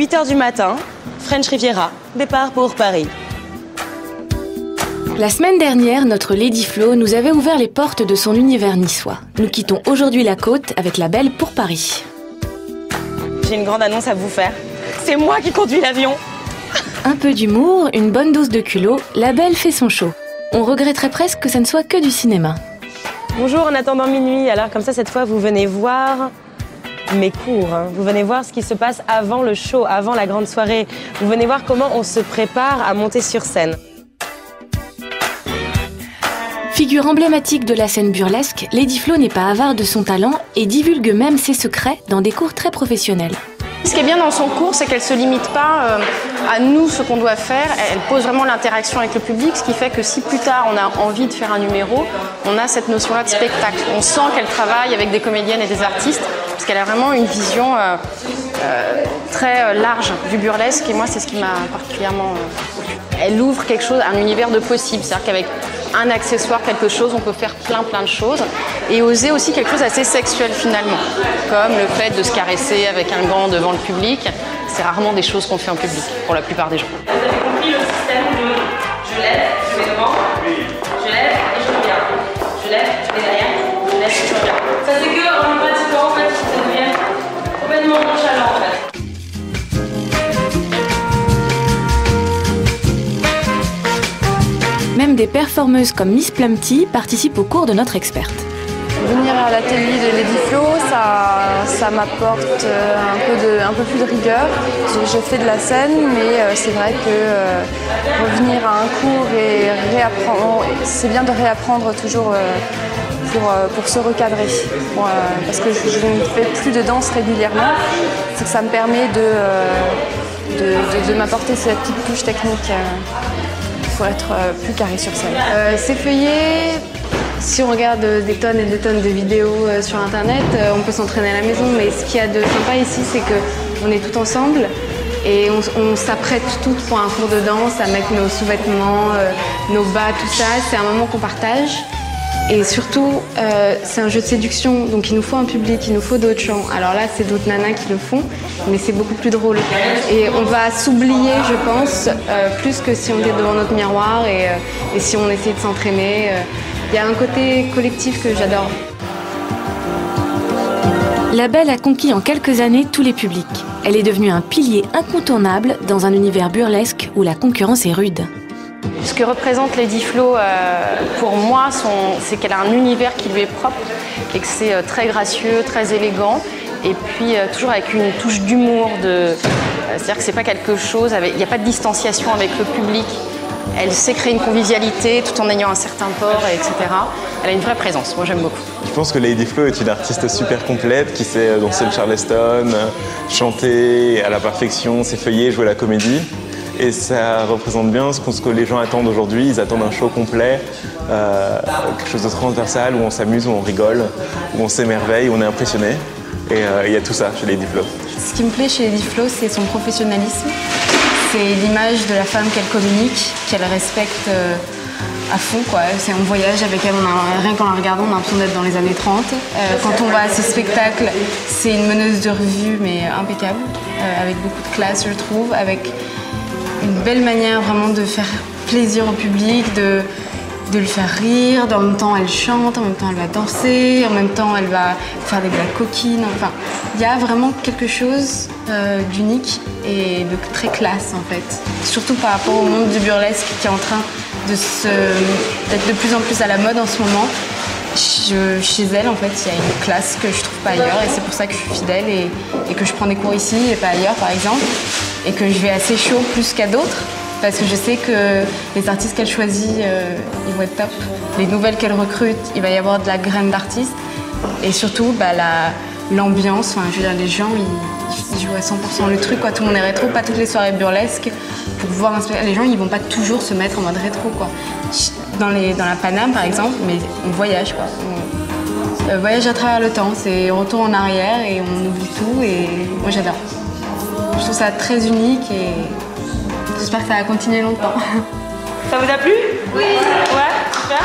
8 h du matin, French Riviera, départ pour Paris. La semaine dernière, notre Lady Flo nous avait ouvert les portes de son univers niçois. Nous quittons aujourd'hui la côte avec la Belle pour Paris. J'ai une grande annonce à vous faire. C'est moi qui conduis l'avion. Un peu d'humour, une bonne dose de culot, la Belle fait son show. On regretterait presque que ça ne soit que du cinéma. Bonjour, en attendant minuit. Alors comme ça, cette fois, vous venez voir mes cours. Hein. Vous venez voir ce qui se passe avant le show, avant la grande soirée. Vous venez voir comment on se prépare à monter sur scène. Figure emblématique de la scène burlesque, Lady Flo n'est pas avare de son talent et divulgue même ses secrets dans des cours très professionnels. Ce qui est bien dans son cours, c'est qu'elle ne se limite pas à nous, ce qu'on doit faire. Elle pose vraiment l'interaction avec le public, ce qui fait que si plus tard on a envie de faire un numéro, on a cette notion-là de spectacle. On sent qu'elle travaille avec des comédiennes et des artistes, parce qu'elle a vraiment une vision très large du burlesque, et moi c'est ce qui m'a particulièrement plu. Elle ouvre quelque chose, un univers de possible, c'est-à-dire qu'avec un accessoire, quelque chose, on peut faire plein de choses, et oser aussi quelque chose assez sexuel finalement, comme le fait de se caresser avec un gant devant le public. C'est rarement des choses qu'on fait en public, pour la plupart des gens. Vous avez compris le système de je lève, je vais devant, je lève et je reviens. Je lève, je vais derrière, je lève et je reviens. Ça c'est que en pratiquant, en fait, ça devient complètement nonchalant en fait. Même des performeuses comme Miss Plumpty participent au cours de notre experte. Venir à l'atelier de Lady Flo, ça m'apporte un peu plus de rigueur. Je fais de la scène, mais c'est vrai que revenir à un cours et réapprendre, c'est bien de réapprendre toujours pour se recadrer. Parce que je ne fais plus de danse régulièrement, c'est que ça me permet de m'apporter cette petite touche technique pour être plus carré sur scène. S'effeuiller, si on regarde des tonnes et des tonnes de vidéos sur internet, on peut s'entraîner à la maison, mais ce qu'il y a de sympa ici, c'est qu'on est tout ensemble et on s'apprête toutes pour un cours de danse, à mettre nos sous-vêtements, nos bas, tout ça. C'est un moment qu'on partage. Et surtout, c'est un jeu de séduction, donc il nous faut un public, il nous faut d'autres gens. Alors là, c'est d'autres nanas qui le font, mais c'est beaucoup plus drôle. Et on va s'oublier, je pense, plus que si on était devant notre miroir et si on essayait de s'entraîner. Il y a un côté collectif que j'adore. La Belle a conquis en quelques années tous les publics. Elle est devenue un pilier incontournable dans un univers burlesque où la concurrence est rude. Ce que représente Lady Flo, pour moi, c'est qu'elle a un univers qui lui est propre et que c'est très gracieux, très élégant, et puis toujours avec une touche d'humour. C'est-à-dire que c'est pas quelque chose, il n'y a pas de distanciation avec le public. Elle sait créer une convivialité tout en ayant un certain port, etc. Elle a une vraie présence, moi j'aime beaucoup. Je pense que Lady Flo est une artiste super complète qui sait danser le charleston, chanter à la perfection, s'effeuiller, jouer la comédie. Et ça représente bien ce que les gens attendent aujourd'hui. Ils attendent un show complet, quelque chose de transversal, où on s'amuse, où on rigole, où on s'émerveille, où on est impressionné. Et il y a tout ça chez Lady Flo. Ce qui me plaît chez Lady Flo, c'est son professionnalisme. C'est l'image de la femme qu'elle communique, qu'elle respecte à fond, quoi. On voyage avec elle, rien qu'en la regardant, on a l'impression d'être dans les années 30. Quand on va à ses spectacles, c'est une meneuse de revue, mais impeccable, avec beaucoup de classe, je trouve, avec une belle manière vraiment de faire plaisir au public, de le faire rire. En même temps, elle chante, en même temps, elle va danser, en même temps, elle va faire des blagues coquines. Enfin, il y a vraiment quelque chose d'unique et de très classe, en fait. Surtout par rapport au monde du burlesque qui est en train d'être de plus en plus à la mode en ce moment. Chez elle, en fait, il y a une classe que je trouve pas ailleurs et c'est pour ça que je suis fidèle et que je prends des cours ici et pas ailleurs, par exemple. Et que je vais assez chaud plus qu'à d'autres parce que je sais que les artistes qu'elle choisit, ils vont être top. Les nouvelles qu'elle recrute, il va y avoir de la graine d'artistes et surtout l'ambiance. Enfin, je veux dire, les gens, ils jouent à 100% le truc, quoi. Tout le monde est rétro, pas toutes les soirées burlesques. Pour voir un spectacle, les gens, ils vont pas toujours se mettre en mode rétro, quoi. Dans la Paname, par exemple, mais on voyage, quoi. On voyage à travers le temps, c'est retour en arrière et on oublie tout et moi j'adore. Je trouve ça très unique et j'espère que ça va continuer longtemps. Ça vous a plu? Oui. Ouais, super.